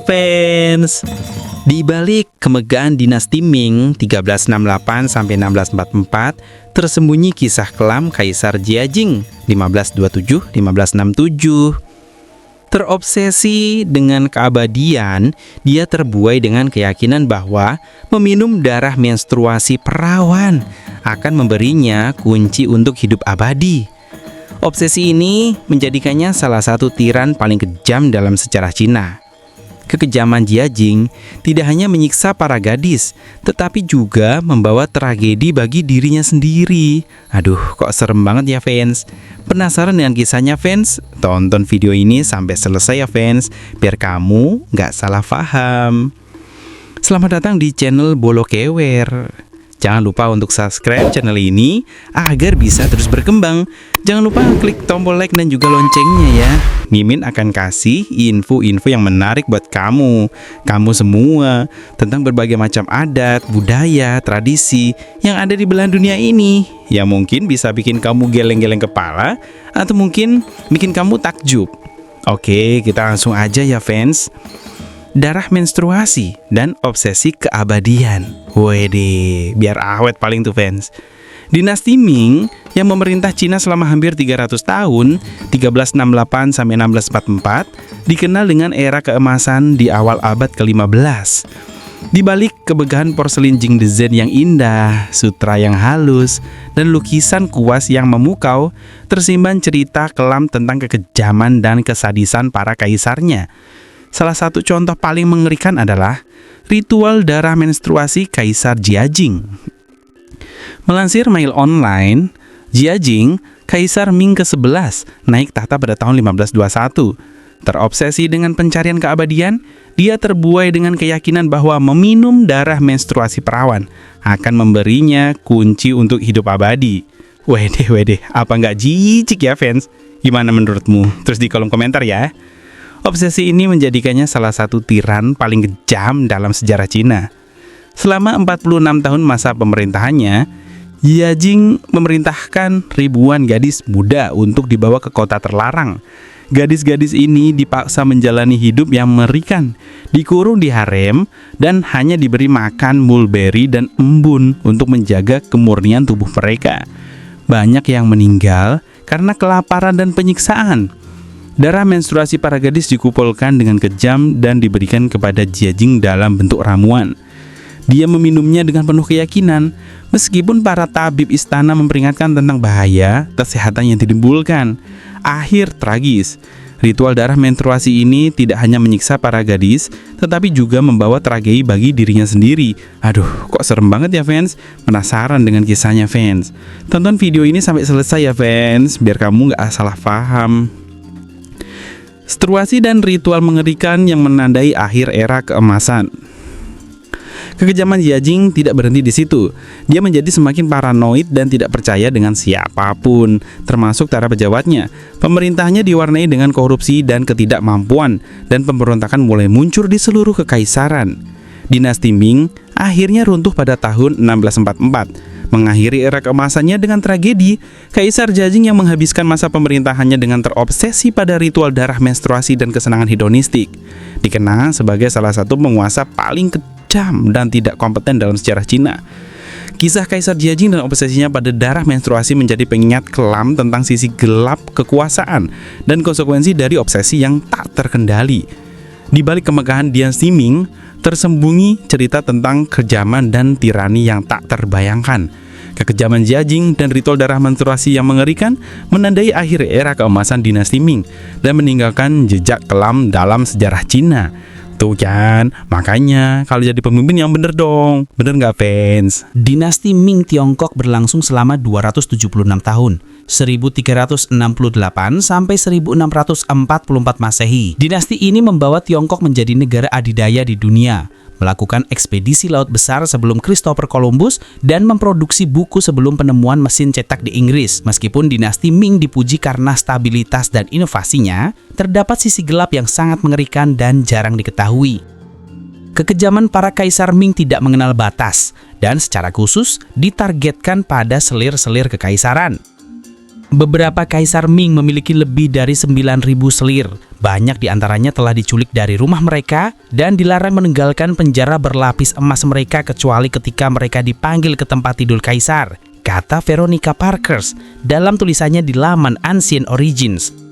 fans. Di balik kemegahan dinasti Ming 1368 sampai 1644 tersembunyi kisah kelam Kaisar Jiajing 1527-1567. Terobsesi dengan keabadian, dia terbuai dengan keyakinan bahwa meminum darah menstruasi perawan akan memberinya kunci untuk hidup abadi. Obsesi ini menjadikannya salah satu tiran paling kejam dalam sejarah Cina. Kekejaman Jiajing tidak hanya menyiksa para gadis, tetapi juga membawa tragedi bagi dirinya sendiri. Aduh, kok serem banget ya fans. Penasaran dengan kisahnya fans? Tonton video ini sampai selesai ya fans, biar kamu nggak salah paham. Selamat datang di channel Bolo Kewer. Jangan lupa untuk subscribe channel ini agar bisa terus berkembang. Jangan lupa klik tombol like dan juga loncengnya ya. Mimin akan kasih info-info yang menarik buat kamu semua, tentang berbagai macam adat, budaya, tradisi yang ada di belahan dunia ini, yang mungkin bisa bikin kamu geleng-geleng kepala atau mungkin bikin kamu takjub. Oke, kita langsung aja ya fans. Darah menstruasi dan obsesi keabadian. Wede, biar awet paling tuh fans. Dinasti Ming yang memerintah Cina selama hampir 300 tahun, 1368 sampai 1644, dikenal dengan era keemasan di awal abad ke-15. Di balik kemegahan porselin Jingdezhen yang indah, sutra yang halus, dan lukisan kuas yang memukau, tersimpan cerita kelam tentang kekejaman dan kesadisan para kaisarnya. Salah satu contoh paling mengerikan adalah ritual darah menstruasi Kaisar Jiajing. Melansir Mail Online, Jiajing, Kaisar Ming ke-11, naik tahta pada tahun 1521. Terobsesi dengan pencarian keabadian, dia terbuai dengan keyakinan bahwa meminum darah menstruasi perawan akan memberinya kunci untuk hidup abadi. Wede, apa nggak jijik ya fans? Gimana menurutmu? Terus di kolom komentar ya. Obsesi ini menjadikannya salah satu tiran paling kejam dalam sejarah Cina. Selama 46 tahun masa pemerintahannya, Jiajing memerintahkan ribuan gadis muda untuk dibawa ke kota terlarang. Gadis-gadis ini dipaksa menjalani hidup yang mengerikan, dikurung di harem, dan hanya diberi makan mulberry dan embun untuk menjaga kemurnian tubuh mereka. Banyak yang meninggal karena kelaparan dan penyiksaan. Darah menstruasi para gadis dikumpulkan dengan kejam dan diberikan kepada Jiajing dalam bentuk ramuan. Dia meminumnya dengan penuh keyakinan, meskipun para tabib istana memperingatkan tentang bahaya kesehatan yang ditimbulkan. Akhir tragis, ritual darah menstruasi ini tidak hanya menyiksa para gadis, tetapi juga membawa tragedi bagi dirinya sendiri. Aduh, kok serem banget ya fans? Penasaran dengan kisahnya fans? Tonton video ini sampai selesai ya fans, biar kamu nggak salah paham. Menstruasi dan ritual mengerikan yang menandai akhir era keemasan. Kekejaman Jiajing tidak berhenti di situ. Dia menjadi semakin paranoid dan tidak percaya dengan siapapun, termasuk para pejabatnya. Pemerintahnya diwarnai dengan korupsi dan ketidakmampuan, dan pemberontakan mulai muncul di seluruh kekaisaran. Dinasti Ming akhirnya runtuh pada tahun 1644. Mengakhiri era keemasannya dengan tragedi. Kaisar Jiajing yang menghabiskan masa pemerintahannya dengan terobsesi pada ritual darah menstruasi dan kesenangan hedonistik, dikenal sebagai salah satu penguasa paling kejam dan tidak kompeten dalam sejarah Cina. Kisah Kaisar Jiajing dan obsesinya pada darah menstruasi menjadi pengingat kelam tentang sisi gelap kekuasaan dan konsekuensi dari obsesi yang tak terkendali. Di balik kemegahan dinasti Ming, tersembunyi cerita tentang kejaman dan tirani yang tak terbayangkan. Kekejaman Jiajing dan ritual darah menstruasi yang mengerikan menandai akhir era keemasan dinasti Ming dan meninggalkan jejak kelam dalam sejarah Cina. Tuh kan, makanya kalau jadi pemimpin yang bener dong. Bener nggak fans? Dinasti Ming Tiongkok berlangsung selama 276 tahun, 1368 sampai 1644 Masehi. Dinasti ini membawa Tiongkok menjadi negara adidaya di dunia, melakukan ekspedisi laut besar sebelum Christopher Columbus, dan memproduksi buku sebelum penemuan mesin cetak di Inggris. Meskipun dinasti Ming dipuji karena stabilitas dan inovasinya, terdapat sisi gelap yang sangat mengerikan dan jarang diketahui. Kekejaman para kaisar Ming tidak mengenal batas, dan secara khusus ditargetkan pada selir-selir kekaisaran. Beberapa kaisar Ming memiliki lebih dari 9.000 selir. Banyak di antaranya telah diculik dari rumah mereka dan dilarang meninggalkan penjara berlapis emas mereka kecuali ketika mereka dipanggil ke tempat tidur kaisar, kata Veronica Parkhurst dalam tulisannya di laman Ancient Origins.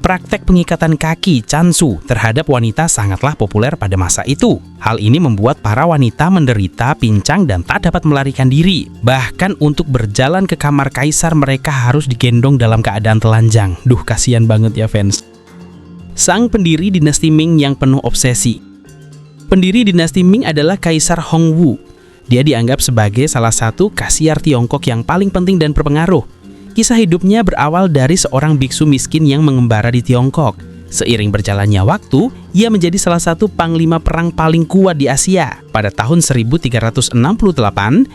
Praktek pengikatan kaki cansu terhadap wanita sangatlah populer pada masa itu. Hal ini membuat para wanita menderita, pincang, dan tak dapat melarikan diri. Bahkan untuk berjalan ke kamar kaisar mereka harus digendong dalam keadaan telanjang. Duh, kasihan banget ya fans. Sang pendiri dinasti Ming yang penuh obsesi. Pendiri dinasti Ming adalah Kaisar Hongwu. Dia dianggap sebagai salah satu kasiar Tiongkok yang paling penting dan berpengaruh. Kisah hidupnya berawal dari seorang biksu miskin yang mengembara di Tiongkok. Seiring berjalannya waktu, ia menjadi salah satu panglima perang paling kuat di Asia. Pada tahun 1368,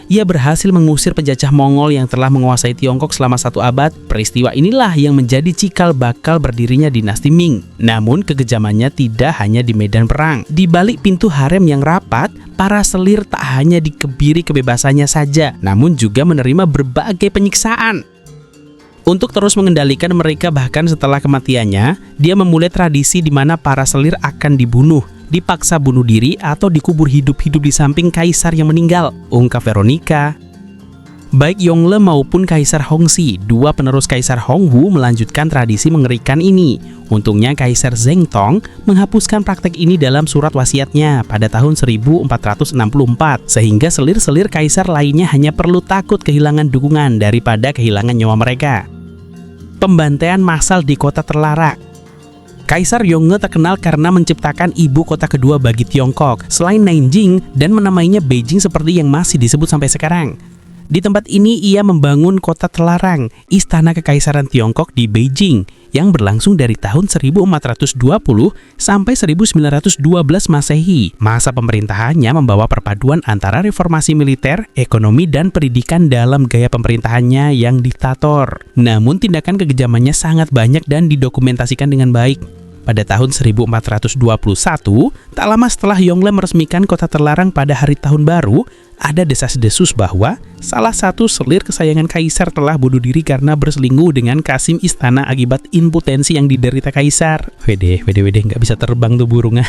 ia berhasil mengusir penjajah Mongol yang telah menguasai Tiongkok selama 1 abad. Peristiwa inilah yang menjadi cikal bakal berdirinya dinasti Ming. Namun kekejamannya tidak hanya di medan perang. Di balik pintu harem yang rapat, para selir tak hanya dikebiri kebebasannya saja, namun juga menerima berbagai penyiksaan. Untuk terus mengendalikan mereka bahkan setelah kematiannya, dia memulai tradisi di mana para selir akan dibunuh, dipaksa bunuh diri atau dikubur hidup-hidup di samping kaisar yang meninggal, ungkap Veronica. Baik Yongle maupun Kaisar Hongxi, dua penerus Kaisar Hongwu melanjutkan tradisi mengerikan ini. Untungnya Kaisar Zhengtong menghapuskan praktek ini dalam surat wasiatnya pada tahun 1464, sehingga selir-selir kaisar lainnya hanya perlu takut kehilangan dukungan daripada kehilangan nyawa mereka. Pembantaian massal di kota terlarang. Kaisar Yongle terkenal karena menciptakan ibu kota kedua bagi Tiongkok selain Nanjing dan menamainya Beijing seperti yang masih disebut sampai sekarang. Di tempat ini ia membangun kota terlarang, Istana Kekaisaran Tiongkok di Beijing, yang berlangsung dari tahun 1420 sampai 1912 Masehi. Masa pemerintahannya membawa perpaduan antara reformasi militer, ekonomi, dan pendidikan dalam gaya pemerintahannya yang diktator. Namun tindakan kekejamannya sangat banyak dan didokumentasikan dengan baik. Pada tahun 1421, tak lama setelah Yongle meresmikan kota terlarang pada hari tahun baru, ada desas-desus bahwa salah satu selir kesayangan kaisar telah bunuh diri karena berselingkuh dengan kasim istana akibat impotensi yang diderita kaisar. Wede, nggak bisa terbang tuh burungnya.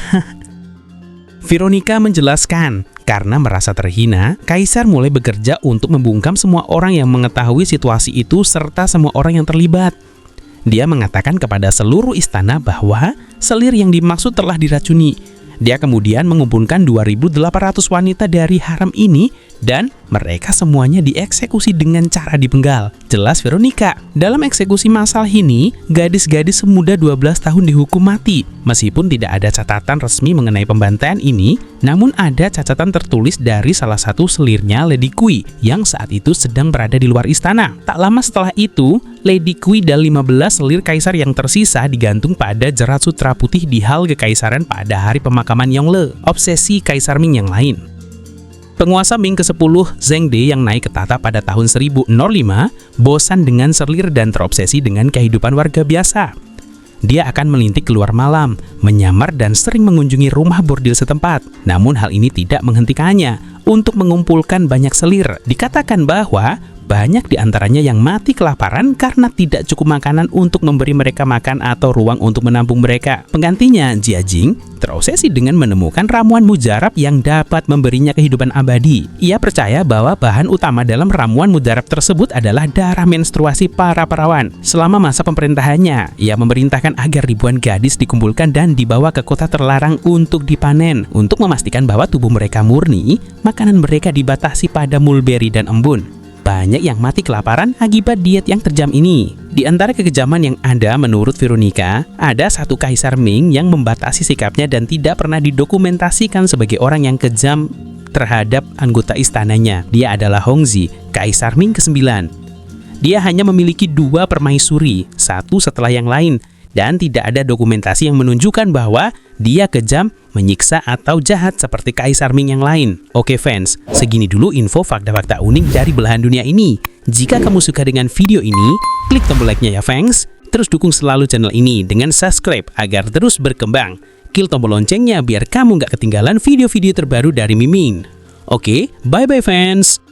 Veronica menjelaskan, karena merasa terhina, kaisar mulai bekerja untuk membungkam semua orang yang mengetahui situasi itu serta semua orang yang terlibat. Dia mengatakan kepada seluruh istana bahwa selir yang dimaksud telah diracuni. Dia kemudian mengumpulkan 2.800 wanita dari harem ini dan mereka semuanya dieksekusi dengan cara dipenggal. Jelas Veronica, dalam eksekusi massal ini, gadis-gadis semuda 12 tahun dihukum mati. Meskipun tidak ada catatan resmi mengenai pembantaian ini, namun ada catatan tertulis dari salah satu selirnya, Lady Kui, yang saat itu sedang berada di luar istana. Tak lama setelah itu, Lady Kui dan 15 selir kaisar yang tersisa digantung pada jerat sutra putih di hal kekaisaran pada hari pemakaman Yongle, obsesi Kaisar Ming yang lain. Penguasa Ming ke-10 Zhengde yang naik ke tahta pada tahun 1005 bosan dengan selir dan terobsesi dengan kehidupan warga biasa. Dia akan melintik keluar malam, menyamar dan sering mengunjungi rumah bordil setempat. Namun hal ini tidak menghentikannya untuk mengumpulkan banyak selir. Dikatakan bahwa banyak di antaranya yang mati kelaparan karena tidak cukup makanan untuk memberi mereka makan atau ruang untuk menampung mereka. Penggantinya, Jia Jing terobsesi dengan menemukan ramuan mujarab yang dapat memberinya kehidupan abadi. Ia percaya bahwa bahan utama dalam ramuan mujarab tersebut adalah darah menstruasi para perawan. Selama masa pemerintahannya, ia memerintahkan agar ribuan gadis dikumpulkan dan dibawa ke kota terlarang untuk dipanen. Untuk memastikan bahwa tubuh mereka murni, makanan mereka dibatasi pada mulberry dan embun. Banyak yang mati kelaparan akibat diet yang terjam ini. Di antara kekejaman yang ada menurut Veronica, ada satu kaisar Ming yang membatasi sikapnya dan tidak pernah didokumentasikan sebagai orang yang kejam terhadap anggota istananya. Dia adalah Hongxi, Kaisar Ming ke-9. Dia hanya memiliki 2 permaisuri, satu setelah yang lain, dan tidak ada dokumentasi yang menunjukkan bahwa dia kejam, menyiksa, atau jahat seperti Kaisar Ming yang lain. Oke fans, segini dulu info fakta-fakta unik dari belahan dunia ini. Jika kamu suka dengan video ini, klik tombol like-nya ya fans. Terus dukung selalu channel ini dengan subscribe agar terus berkembang. Klik tombol loncengnya biar kamu nggak ketinggalan video-video terbaru dari Mimin. Oke, bye-bye fans!